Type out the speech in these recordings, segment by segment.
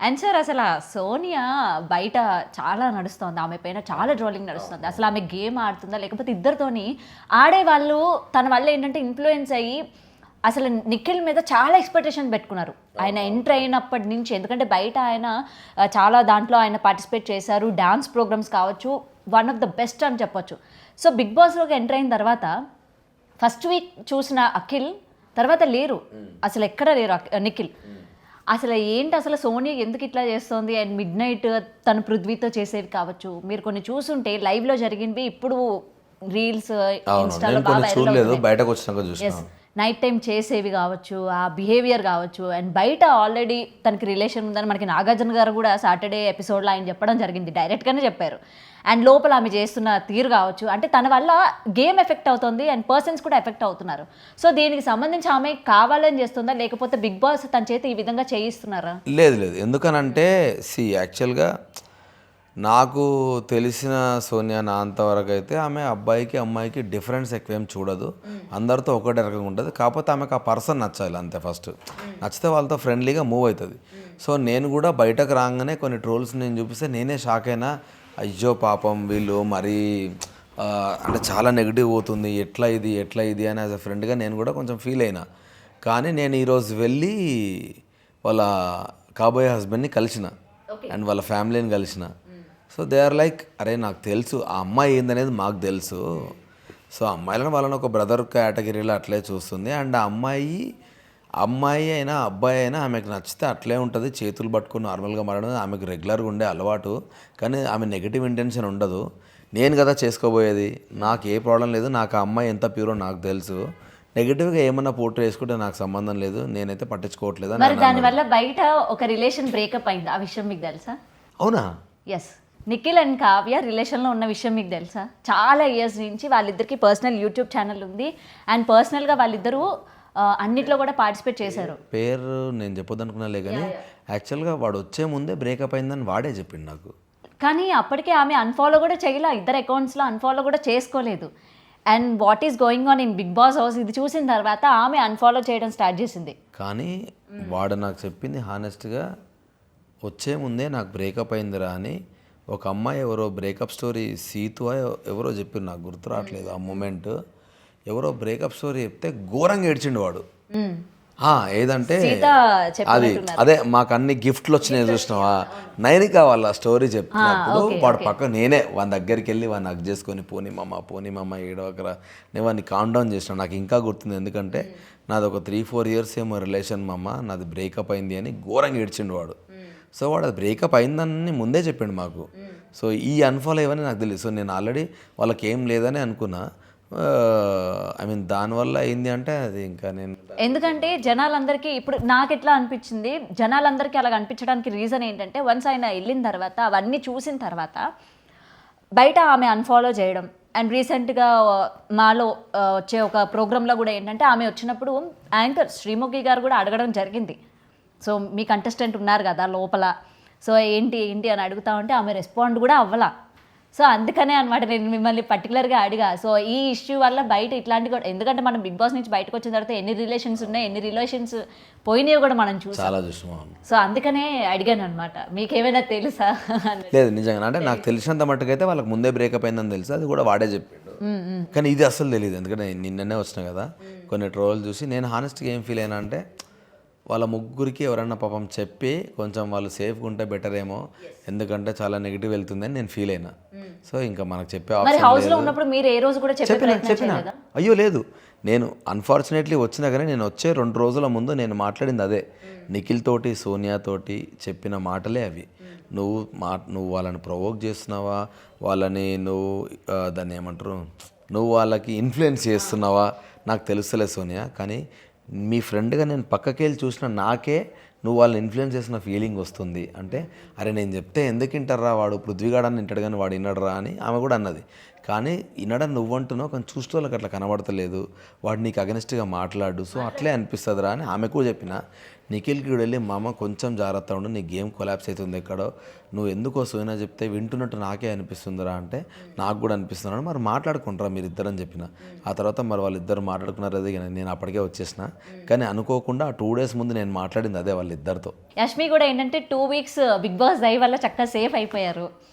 And sir అసలు సోనియా బయట చాలా నడుస్తుంది, ఆమె పైన చాలా ట్రోలింగ్ నడుస్తుంది. అసలు ఆమె గేమ్ ఆడుతుందా లేకపోతే ఇద్దరితోని ఆడేవాళ్ళు తన వల్ల ఏంటంటే ఇన్ఫ్లుయెన్స్ అయ్యి అసలు నిఖిల్ మీద చాలా ఎక్స్పెక్టేషన్ పెట్టుకున్నారు ఆయన ఎంటర్ అయినప్పటి నుంచి. ఎందుకంటే బయట ఆయన చాలా దాంట్లో ఆయన పార్టిసిపేట్ చేశారు, డాన్స్ ప్రోగ్రామ్స్ కావచ్చు, వన్ ఆఫ్ ద బెస్ట్ అని చెప్పొచ్చు. సో బిగ్ బాస్లోకి ఎంటర్ అయిన తర్వాత ఫస్ట్ వీక్ చూసిన అఖిల్ తర్వాత లేరు, అసలు ఎక్కడ లేరు నిఖిల్. అసలు ఏంటి అసలు సోనియా ఎందుకు ఇట్లా చేస్తుంది? అండ్ మిడ్ నైట్ తను పృథ్వీతో చేసేవి కావచ్చు, మీరు కొన్ని చూసుంటే లైవ్లో జరిగినవి ఇప్పుడు రీల్స్ ఇన్స్టాలో బాగా నైట్ టైం చేసేవి కావచ్చు, ఆ బిహేవియర్ కావచ్చు. అండ్ బయట ఆల్రెడీ తనకి రిలేషన్ ఉందని మనకి నాగార్జున గారు కూడా సాటర్డే ఎపిసోడ్లో ఆయన చెప్పడం జరిగింది, డైరెక్ట్గానే చెప్పారు. అండ్ లోపల ఆమె చేస్తున్న తీరు కావచ్చు, అంటే తన వల్ల గేమ్ ఎఫెక్ట్ అవుతుంది అండ్ పర్సన్స్ కూడా ఎఫెక్ట్ అవుతున్నారు. సో దీనికి సంబంధించి ఆమె కావాలని చేస్తుందా లేకపోతే బిగ్ బాస్ తన చేత ఈ విధంగా చేయిస్తున్నారా? లేదు లేదు, ఎందుకనంటే యాక్చువల్గా నాకు తెలిసిన సోనియా నా అంతవరకు అయితే ఆమె అబ్బాయికి అమ్మాయికి డిఫరెన్స్ ఎక్కువేం చూడదు, అందరితో ఒకటే రకంగా ఉంటుంది. కాకపోతే ఆమెకు ఆ పర్సన్ నచ్చాలి అంతే. ఫస్ట్ నచ్చితే వాళ్ళతో ఫ్రెండ్లీగా మూవ్ అవుతుంది. సో నేను కూడా బయటకు రాగానే కొన్ని ట్రోల్స్ నేను చూపిస్తే నేనే షాక్ అయినా, అయ్యో పాపం వీళ్ళు మరీ అంటే చాలా నెగిటివ్ పోతుంది, ఎట్లా ఇది అని యాజ్ అ ఫ్రెండ్గా నేను కూడా కొంచెం ఫీల్ అయినా. కానీ నేను ఈరోజు వెళ్ళి వాళ్ళ కాబోయే హస్బెండ్ని కలిసిన అండ్ వాళ్ళ ఫ్యామిలీని కలిసిన. సో దే ఆర్ లైక్, అరే నాకు తెలుసు ఆ అమ్మాయి ఏందనేది మాకు తెలుసు. సో అమ్మాయిలను వాళ్ళని ఒక బ్రదర్ కేటగిరీలో అట్లే చూస్తుంది. అండ్ ఆ అమ్మాయి అయినా అబ్బాయి అయినా ఆమెకు నచ్చితే అట్లే ఉంటుంది, చేతులు పట్టుకుని నార్మల్గా మాట్లాడడం ఆమెకు రెగ్యులర్గా ఉండే అలవాటు. కానీ ఆమె నెగిటివ్ ఇంటెన్షన్ ఉండదు. నేను కదా చేసుకోబోయేది, నాకు ఏ ప్రాబ్లం లేదు, నాకు ఆ అమ్మాయి ఎంత ప్యూరో నాకు తెలుసు. నెగిటివ్గా ఏమన్నా పోర్ట్రే వేసుకుంటే నాకు సంబంధం లేదు, నేనైతే పట్టించుకోవట్లేదు. మరి దానివల్ల బయట ఒక రిలేషన్ బ్రేకప్ అయింది, ఆ విషయం మీకు తెలుసా? అవునా? ఎస్, నిఖిల్ అండ్ కావ్య రిలేషన్లో ఉన్న విషయం మీకు తెలుసా? చాలా ఇయర్స్ నుంచి వాళ్ళిద్దరికి పర్సనల్ యూట్యూబ్ ఛానల్ ఉంది అండ్ పర్సనల్గా వాళ్ళిద్దరూ అన్నిట్లో కూడా పార్టిసిపేట్ చేశారు. పేరు నేను చెప్పొద్దనుకున్నాలే కానీ యాక్చువల్గా వాడు వచ్చే ముందే బ్రేకప్ అయిందని వాడే చెప్పిండు నాకు. కానీ అప్పటికే ఆమె అన్ఫాలో కూడా చేయలే, ఇద్దరు అకౌంట్స్లో అన్ఫాలో కూడా చేసుకోలేదు. And what is going on in Bigg Boss house ఇది చూసిన తర్వాత ఆమె అన్ఫాలో చేయడం స్టార్ట్ చేసింది. కానీ వాడు నాకు చెప్పింది హానెస్ట్గా, వచ్చే ముందే నాకు బ్రేకప్ అయిందిరా అని. ఒక అమ్మాయి ఎవరో బ్రేకప్ స్టోరీ సీతు ఎవరో చెప్పారు, నాకు గుర్తు రావట్లేదు ఆ మూమెంట్. ఎవరో బ్రేకప్ స్టోరీ చెప్తే ఘోరంగా ఏడ్చిండు వాడు. ఏదంటే అదే మాకు అన్ని గిఫ్ట్లు వచ్చినాయి చూసినావా, నైనిక వాళ్ళ స్టోరీ చెప్తున్నప్పుడు వాడు పక్క నేనే వాని దగ్గరికి వెళ్ళి వాడిని హగ్ చేసుకొని పోనీ మమ్మ ఏడవకరా నేను వాడిని కామ్ డౌన్ చేసిన. నాకు ఇంకా గుర్తుంది, ఎందుకంటే నాది ఒక 3-4 ఇయర్స్ ఏమో రిలేషన్ మమ్మ, నాది బ్రేకప్ అయింది అని ఘోరంగా ఏడ్చిండు వాడు. సో వాడు అది బ్రేకప్ అయిందని ముందే చెప్పిండు మాకు. సో ఈ అన్ఫాలో అయ్యని నాకు తెలియదు. సో నేను ఆల్రెడీ వాళ్ళకి ఏం లేదని అనుకున్నా. ఐ మీన్ దానివల్ల అయింది అంటే అది ఇంకా నేను, ఎందుకంటే జనాలందరికీ ఇప్పుడు నాకు ఎట్లా అనిపించింది, జనాలందరికీ అలాగ అనిపించడానికి రీజన్ ఏంటంటే వన్స్ ఆయన వెళ్ళిన తర్వాత అవన్నీ చూసిన తర్వాత బయట ఆమె అన్ఫాలో చేయడం. అండ్ రీసెంట్గా మాలో వచ్చే ఒక ప్రోగ్రాంలో కూడా ఏంటంటే ఆమె వచ్చినప్పుడు యాంకర్ శ్రీముఖి గారు కూడా అడగడం జరిగింది, సో మీ కంటెస్టెంట్ ఉన్నారు కదా లోపల, సో ఏంటి అని అడుగుతా ఉంటే ఆమె రెస్పాండ్ కూడా అవ్వలా. సో అందుకనే అనమాట నేను మిమ్మల్ని పర్టికులర్గా అడిగా. సో ఈ ఇష్యూ వల్ల బయట ఇట్లాంటి కూడా, ఎందుకంటే మనం బిగ్ బాస్ నుంచి బయటకు వచ్చిన తర్వాత ఎన్ని రిలేషన్స్ ఉన్నాయి, ఎన్ని రిలేషన్స్ పోయినాయి కూడా మనం చూసాం. సో అందుకనే అడిగాను అనమాట, మీకేమైనా తెలుసా? లేదు నిజంగా, అంటే నాకు తెలిసినంత మట్టుకైతే వాళ్ళకి ముందే బ్రేకప్ అయిందని తెలుసు, అది కూడా వాడే చెప్పాడు. కానీ ఇది అస్సలు తెలియదు, ఎందుకంటే నిన్ననే వచ్చినా కదా కొన్ని ట్రోల్ చూసి. నేను హానెస్ట్గా ఏం ఫీల్ అయినా అంటే వాళ్ళ ముగ్గురికి ఎవరన్నా పాపం చెప్పి కొంచెం వాళ్ళు సేఫ్గా ఉంటే బెటర్ ఏమో, ఎందుకంటే చాలా నెగిటివ్ వెళ్తుందని నేను ఫీల్ అయినా. సో ఇంకా మనకు చెప్పే చెప్పిన అయ్యో లేదు, నేను అన్ఫార్చునేట్లీ వచ్చినా కానీ నేను వచ్చే 2 రోజుల ముందు నేను మాట్లాడింది అదే. నిఖిల్ తోటి సోనియా తోటి చెప్పిన మాటలే అవి. నువ్వు వాళ్ళని ప్రొవోక్ చేస్తున్నావా, వాళ్ళని నువ్వు దాన్ని ఏమంటారు, నువ్వు వాళ్ళకి ఇన్ఫ్లుయెన్స్ చేస్తున్నావా నాకు తెలుస్తలేదు సోనియా, కానీ మీ ఫ్రెండ్గా నేను పక్కకి వెళ్ళి చూసిన నాకే నువ్వు వాళ్ళని ఇన్ఫ్లుయెన్స్ చేసిన ఫీలింగ్ వస్తుంది. అంటే అరే నేను చెప్తే ఎందుకు వింటారా, వాడు పృథ్వీగాడని వింటాడు కానీ వాడు విన్నాడరా అని ఆమె కూడా అన్నది. కానీ వినడం నువ్వంటున్నావు కానీ చూస్తే వాళ్ళకి అట్లా కనబడతలేదు, వాడు నీకు అగెనిస్ట్గా మాట్లాడు, సో అట్లే అనిపిస్తుందిరా అని ఆమెకు చెప్పిన. నిఖిల్కి కూడా వెళ్ళి మామ కొంచెం జాగ్రత్త ఉండు, నీ గేమ్ కొలాప్స్ అవుతుంది ఎక్కడో, నువ్వు ఎందుకో సోయినా చెప్తే వింటున్నట్టు నాకే అనిపిస్తుందిరా అంటే నాకు కూడా అనిపిస్తున్నాడు, మరి మాట్లాడుకుంటారా మీరు ఇద్దరని చెప్పిన. ఆ తర్వాత మరి వాళ్ళిద్దరు మాట్లాడుకున్నారు, అదే నేను అప్పటికే వచ్చేసిన. కానీ అనుకోకుండా ఆ 2 days ముందు నేను మాట్లాడింది అదే వాళ్ళిద్దరితో. యష్మి కూడా ఏంటంటే 2 weeks బిగ్ బాస్ దయ వల్ల చక్కగా సేఫ్ అయిపోయారు.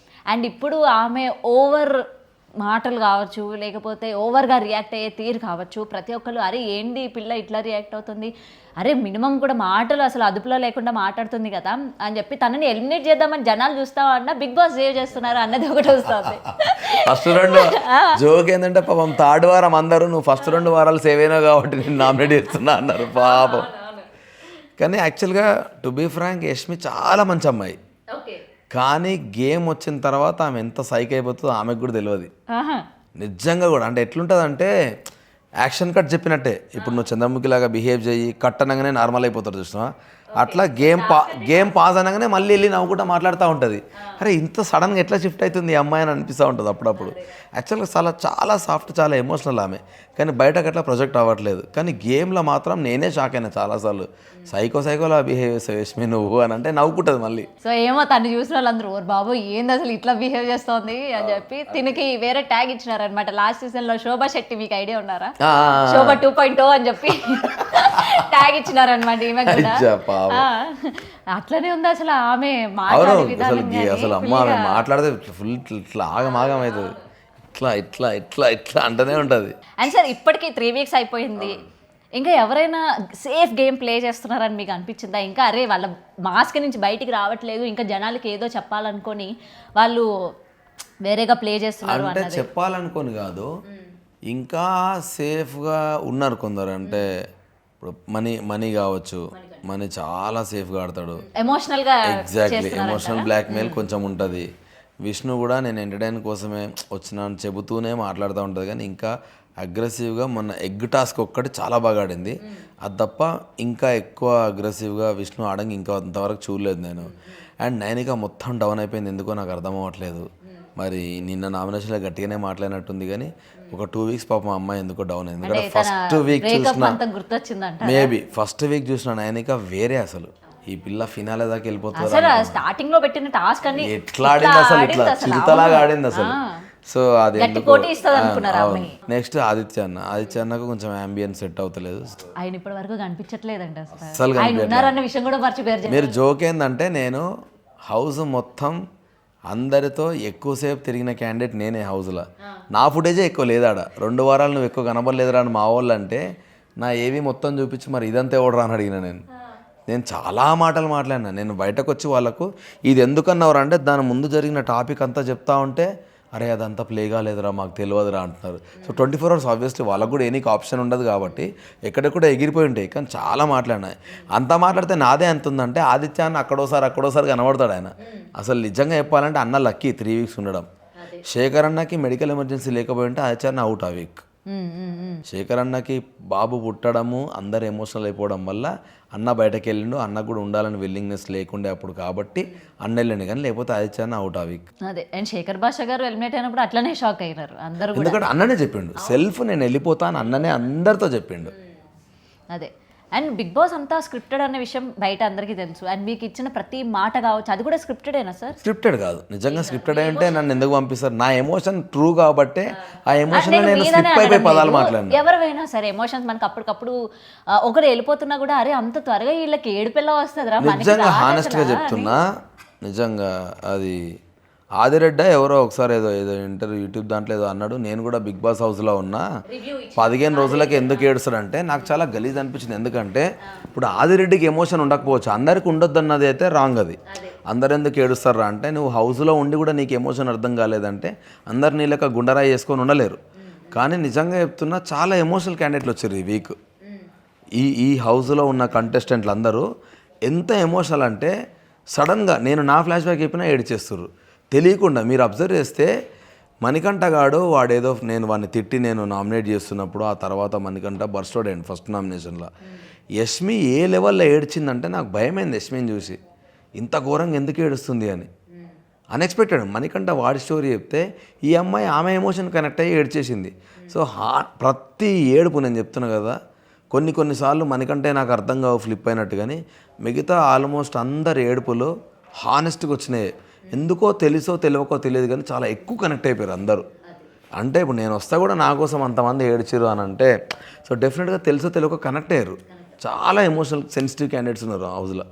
అండ్ ఇప్పుడు ఆమె ఓవర్ మాటలు కావచ్చు, లేకపోతే ఓవర్గా రియాక్ట్ అయ్యే తీరు కావచ్చు, ప్రతి ఒక్కరు అరే ఏంటి ఈ పిల్ల ఇట్లా రియాక్ట్ అవుతుంది, అరే మినిమం కూడా మాటలు అసలు అదుపులో లేకుండా మాట్లాడుతుంది కదా అని చెప్పి తనని ఎలిమినేట్ చేద్దామని జనాలు చూస్తామన్నా బిగ్ బాస్ సేవ్ చేస్తున్నారు అన్నది ఒకటి వస్తుంది. ఫస్ట్ 2 జోక్ ఏంటంటే పాపం 3rd వారం అందరూ నువ్వు ఫస్ట్ 2 వారాలు సేవ్ అయినావు కాబట్టి నేను నామినేట్ చేస్తున్నా అన్నారు పాపం. కానీ యాక్చువల్గా టు బీ ఫ్రాంక్ యష్మి చాలా మంచి అమ్మాయి, కానీ గేమ్ వచ్చిన తర్వాత ఆమె ఎంత సైక్ అయిపోతుందో ఆమెకు కూడా తెలియదు నిజంగా కూడా. అంటే ఎట్లుంటుందంటే యాక్షన్ కట్ చెప్పినట్టే, ఇప్పుడు నువ్వు చంద్రముఖి లాగా బిహేవ్ చేయి కట్ అనగానే నార్మల్ అయిపోతారు చూసినా, అట్లా గేమ్ పాస్ అనగానే మళ్ళీ వెళ్ళి నవ్వుకుంటా మాట్లాడుతూ ఉంటుంది. అరే ఇంత సడన్గా ఎట్లా షిఫ్ట్ అవుతుంది ఈ అమ్మాయి అని అనిపిస్తూ ఉంటుంది అప్పుడప్పుడు. యాక్చువల్గా చాలా సాఫ్ట్, చాలా ఎమోషనల్ ఆమె, కానీ బయటకు అట్లా ప్రొజెక్ట్ అవ్వట్లేదు. కానీ గేమ్లో మాత్రం నేనే షాక్ అయినా చాలాసార్లు, సైకోలా బిహేవ్ చేస్తావు యష్మి నువ్వు అని అంటే నవ్వుకుంటుంది మళ్ళీ. సో ఏమో తను చూసిన వాళ్ళందరూ ఓర్ బాబు ఏంది అసలు ఇట్లా బిహేవ్ చేస్తోంది అని చెప్పి తినకి వేరే ట్యాగ్ ఇచ్చినారనమాట. లాస్ట్ సీజన్లో శోభా శెట్టి, మీకు ఐడియా ఉన్నారా, శోభా 2.0 అని చెప్పి ట్యాగ్ ఇచ్చినారనమాట ఈమె కూడా. అట్లనే ఉంది అసలు ఆమె మాట్లాడే విధానం, అసలు అమ్మ ఆమె మాట్లాడితే ఫుల్ ఇట్లా ఆగమాగం అవుతుంది, ఇట్లా ఇట్లా ఇట్లా ఇట్లా అంటనే ఉంటుంది. అండ్ సార్ ఇప్పటికీ 3 weeks అయిపోయింది, ఇంకా ఎవరైనా సేఫ్ గేమ్ ప్లే చేస్తున్నారని మీకు అనిపించిందా? ఇంకా అరే వాళ్ళ మాస్క్ నుంచి బయటికి రావట్లేదు, ఇంకా జనాలకి ఏదో చెప్పాలనుకొని వాళ్ళు వేరేగా ప్లే చేస్తున్నారు అంటే చెప్పాలనుకొని కాదు, ఇంకా సేఫ్గా ఉన్నారు కొందరు. అంటే ఇప్పుడు మనీ కావచ్చు, మనీ చాలా సేఫ్గా ఆడతాడు, ఎమోషనల్గా ఎగ్జాక్ట్లీ ఎమోషనల్ బ్లాక్మెయిల్ కొంచెం ఉంటుంది. విష్ణు కూడా నేను ఎంటర్టైన్ కోసమే వచ్చినాను చెబుతూనే మాట్లాడుతూ ఉంటుంది, కానీ ఇంకా అగ్రెసివ్గా మొన్న ఎగ్ టాస్క్ ఒక్కటి చాలా బాగా ఆడింది, అది తప్ప ఇంకా ఎక్కువ అగ్రెసివ్గా విష్ణు ఆడంగా ఇంకా అంతవరకు చూడలేదు నేను. అండ్ నైనిక మొత్తం డౌన్ అయిపోయింది, ఎందుకో నాకు అర్థం అవ్వట్లేదు. మరి నిన్న నామినేషన్లో గట్టిగానే మాట్లాడినట్టుంది, కానీ ఒక 2 weeks పాపం అమ్మాయి ఎందుకో డౌన్ అయింది. ఎందుకంటే ఫస్ట్ వీక్ చూసిన, మేబీ ఫస్ట్ వీక్ చూసిన నైనిక వేరే, అసలు ఈ పిల్ల ఫినాలే దాకా వెళ్ళిపోతుంది. స్టార్టింగ్ లో పెట్టిన టాస్క్ అన్ని ఎట్లా ఆడింది అసలు, ఇట్లా చిరుతలాగా ఆడింది అసలు. సో అది నెక్స్ట్ ఆదిత్య అన్నకు కొంచెం అంబియన్స్ సెట్ అవుతలేదు, ఆయన ఇప్పటి వరకు కనిపించట్లేదండి అసలు. మీరు జోక్ ఏంటంటే నేను హౌస్ మొత్తం అందరితో ఎక్కువసేపు తిరిగిన క్యాండిడేట్ నేనే హౌస్లో, నా ఫుటేజే ఎక్కువ లేదాడ. 2 వారాలు నువ్వు ఎక్కువ కనబడలేదురా అని మా వాళ్ళు అంటే నా ఏవి మొత్తం చూపించి మరి ఇదంతా ఎవడరా అని అడిగిన. నేను చాలా మాటలు మాట్లాడినా. నేను బయటకు వచ్చి వాళ్ళకు ఇది ఎందుకన్నవరా అంటే దాని ముందు జరిగిన టాపిక్ అంతా చెప్తా ఉంటే అరే అదంతా ప్లే కాలేదురా మాకు తెలియదురా అంటున్నారు. సో 24 hours ఆబ్వియస్లీ వాళ్ళకు కూడా ఎనీకి ఆప్షన్ ఉండదు కాబట్టి ఎక్కడెక్కడ ఎగిరిపోయి ఉంటాయి. కానీ చాలా మాట్లాడినా, అంతా మాట్లాడితే నాదే ఎంత ఉందంటే ఆదిత్య అన్న అక్కడోసారి కనబడతాడు ఆయన. అసలు నిజంగా చెప్పాలంటే అన్న లక్కీ 3 weeks ఉండడం. శేఖర్ అన్నకి మెడికల్ ఎమర్జెన్సీ లేకపోయి ఉంటే ఆదిత్య అన్న అవుట్ ఆ వీక్. శేఖర్ అన్నకి బాబు పుట్టడము అందరు ఎమోషనల్ అయిపోవడం వల్ల అన్న బయటకు వెళ్ళిండు, అన్న కూడా ఉండాలని విల్లింగ్నెస్ లేకుండే అప్పుడు కాబట్టి అన్న వెళ్ళండి, కానీ లేకపోతే ఆదిత్య అన్న అవుట్ ఆ వీక్. అదే అండ్ శేఖర్ భాష గారు ఎలిమినేట్ అయినప్పుడు అట్లనే షాక్ అయినారు అందరూ, ఎందుకంటే అన్ననే చెప్పిండు సెల్ఫ్ నేను వెళ్ళిపోతాను, అన్ననే అందరితో చెప్పిండు. అదే అండ్ బిగ్ బాస్ అంతా స్క్రిప్టెడ్ అనే విషయం బయట అందరికీ తెలుసు. అండ్ మీకు ఇచ్చిన ప్రతి మాట కావచ్చు అది కూడా స్క్రిప్టెడేనా సార్? స్క్రిప్టెడ్ కాదు, నిజంగా స్క్రిప్టెడ్ అంటే నన్ను ఎందుకు పంపిస్తారు? నా ఎమోషన్ ట్రూ కాబట్టి ఆ ఎమోషన్ నేను స్కిప్ అయిపోయి పదాలు మాట్లాడినా. ఎవరైనా సరే ఎమోషన్స్ మనకు అప్పటికప్పుడు ఒకరు వెళ్ళిపోతున్నా కూడా అరే అంత త్వరగా వీళ్ళకి ఏడుపెల్లా వస్తుందిరా. నిజంగా హానెస్ట్గా చెప్తున్నా, నిజంగా అది ఆదిరెడ్డ ఎవరో ఒకసారి ఏదో ఇంటర్వ్యూ యూట్యూబ్ దాంట్లో ఏదో అన్నాడు, నేను కూడా బిగ్ బాస్ హౌస్లో ఉన్నా 15 రోజులకి ఎందుకు ఏడుస్తాడంటే నాకు చాలా గలీజ్ అనిపించింది. ఎందుకంటే ఇప్పుడు ఆదిరెడ్డికి ఎమోషన్ ఉండకపోవచ్చు, అందరికి ఉండొద్దు అన్నది అయితే రాంగ్. అది అందరు ఎందుకు ఏడుస్తారా అంటే నువ్వు హౌస్లో ఉండి కూడా నీకు ఎమోషన్ అర్థం కాలేదంటే అందరు నీళ్ళక గుండరాయి చేసుకొని ఉండలేరు. కానీ నిజంగా చెప్తున్నా చాలా ఎమోషనల్ క్యాండిడేట్లు వచ్చారు ఈ వీక్. ఈ హౌస్లో ఉన్న కంటెస్టెంట్లు అందరూ ఎంత ఎమోషనల్ అంటే సడన్గా నేను నా ఫ్లాష్ బ్యాక్ చెప్పినా ఏడ్చేస్తుర్రు తెలియకుండా. మీరు అబ్జర్వ్ చేస్తే మణికంఠ గాడు వాడేదో నేను వాడిని తిట్టి నేను నామినేట్ చేస్తున్నప్పుడు ఆ తర్వాత మణికంఠ బర్స్టోడ్ అయ్యండి ఫస్ట్ నామినేషన్లో. యష్మి ఏ లెవెల్లో ఏడ్చిందంటే నాకు భయమైంది యష్మిని చూసి, ఇంత ఘోరంగా ఎందుకు ఏడుస్తుంది అని. అన్ఎక్స్పెక్టెడ్. మణికంఠ వాడి స్టోరీ చెప్తే ఈ అమ్మాయి ఆమె ఎమోషన్ కనెక్ట్ అయ్యి ఏడ్చేసింది. సో ప్రతి ఏడుపు నేను చెప్తున్నా కదా, కొన్నిసార్లు మణికంఠే నాకు అర్థం కావు ఫ్లిప్ అయినట్టు, కానీ మిగతా ఆల్మోస్ట్ అందరి ఏడుపులు హానెస్ట్గా వచ్చినాయి. ఎందుకో తెలుసో తెలియకో తెలియదు కానీ చాలా ఎక్కువ కనెక్ట్ అయిపోయారు అందరూ. అంటే ఇప్పుడు నేను వస్తా కూడా నా కోసం అంతమంది ఏడ్చిరు అని అంటే, సో డెఫినెట్గా తెలుసో తెలియకో కనెక్ట్ అయ్యారు. చాలా ఎమోషనల్ సెన్సిటివ్ క్యాండిడేట్స్ ఉన్నారు హౌస్లో.